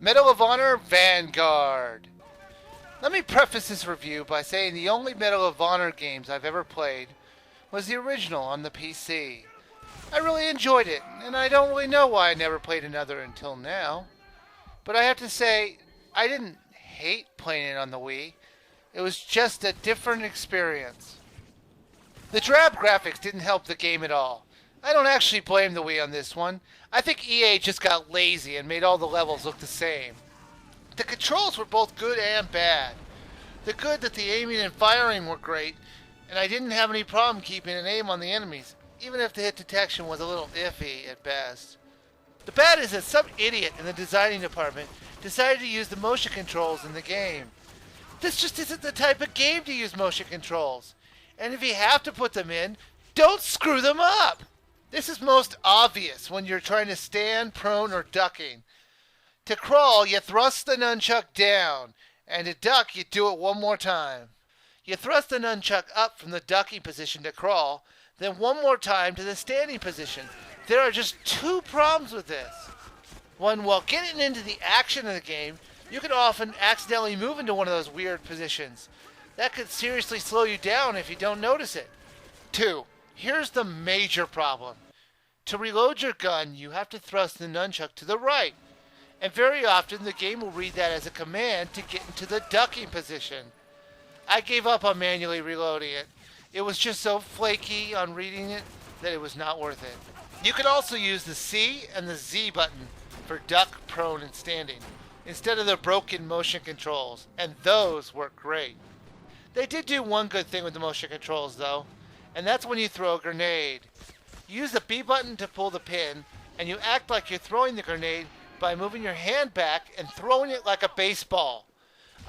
Medal of Honor Vanguard. Let me preface this review by saying the only Medal of Honor games I've ever played was the original on the PC. I really enjoyed it, and I don't really know why I never played another until now. But I have to say, I didn't hate playing it on the Wii. It was just a different experience. The drab graphics didn't help the game at all. I don't actually blame the Wii on this one. I think EA just got lazy and made all the levels look the same. The controls were both good and bad. The good that the aiming and firing were great, and I didn't have any problem keeping an aim on the enemies, even if the hit detection was a little iffy at best. The bad is that some idiot in the designing department decided to use the motion controls in the game. This just isn't the type of game to use motion controls. And if you have to put them in, don't screw them up! This is most obvious when you're trying to stand, prone, or ducking. To crawl, you thrust the nunchuck down, and to duck, you do it one more time. You thrust the nunchuck up from the ducking position to crawl, then one more time to the standing position. There are just two problems with this. One, while getting into the action of the game, you can often accidentally move into one of those weird positions. That could seriously slow you down if you don't notice it. Two, here's the major problem. To reload your gun, you have to thrust the nunchuck to the right. And very often the game will read that as a command to get into the ducking position. I gave up on manually reloading it. It was just so flaky on reading it that it was not worth it. You could also use the C and the Z button for duck, prone, and standing, instead of the broken motion controls, and those work great. They did do one good thing with the motion controls though, and that's when you throw a grenade. You use the B button to pull the pin, and you act like you're throwing the grenade by moving your hand back and throwing it like a baseball.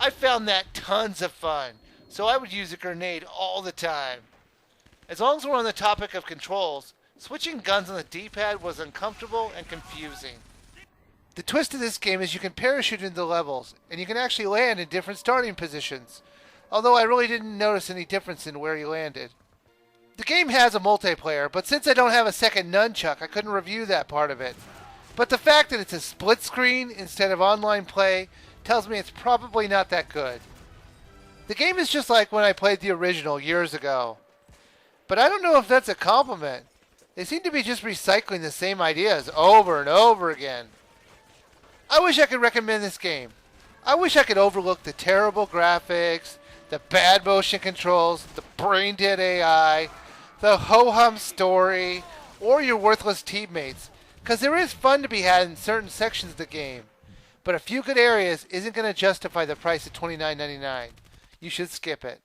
I found that tons of fun, so I would use a grenade all the time. As long as we're on the topic of controls, switching guns on the D-pad was uncomfortable and confusing. The twist of this game is you can parachute into levels, and you can actually land in different starting positions, although I really didn't notice any difference in where you landed. The game has a multiplayer, but since I don't have a second nunchuck, I couldn't review that part of it. But the fact that it's a split screen instead of online play tells me it's probably not that good. The game is just like when I played the original years ago. But I don't know if that's a compliment. They seem to be just recycling the same ideas over and over again. I wish I could recommend this game. I wish I could overlook the terrible graphics, the bad motion controls, the brain-dead AI, the ho-hum story, or your worthless teammates, because there is fun to be had in certain sections of the game. But a few good areas isn't going to justify the price of $29.99. You should skip it.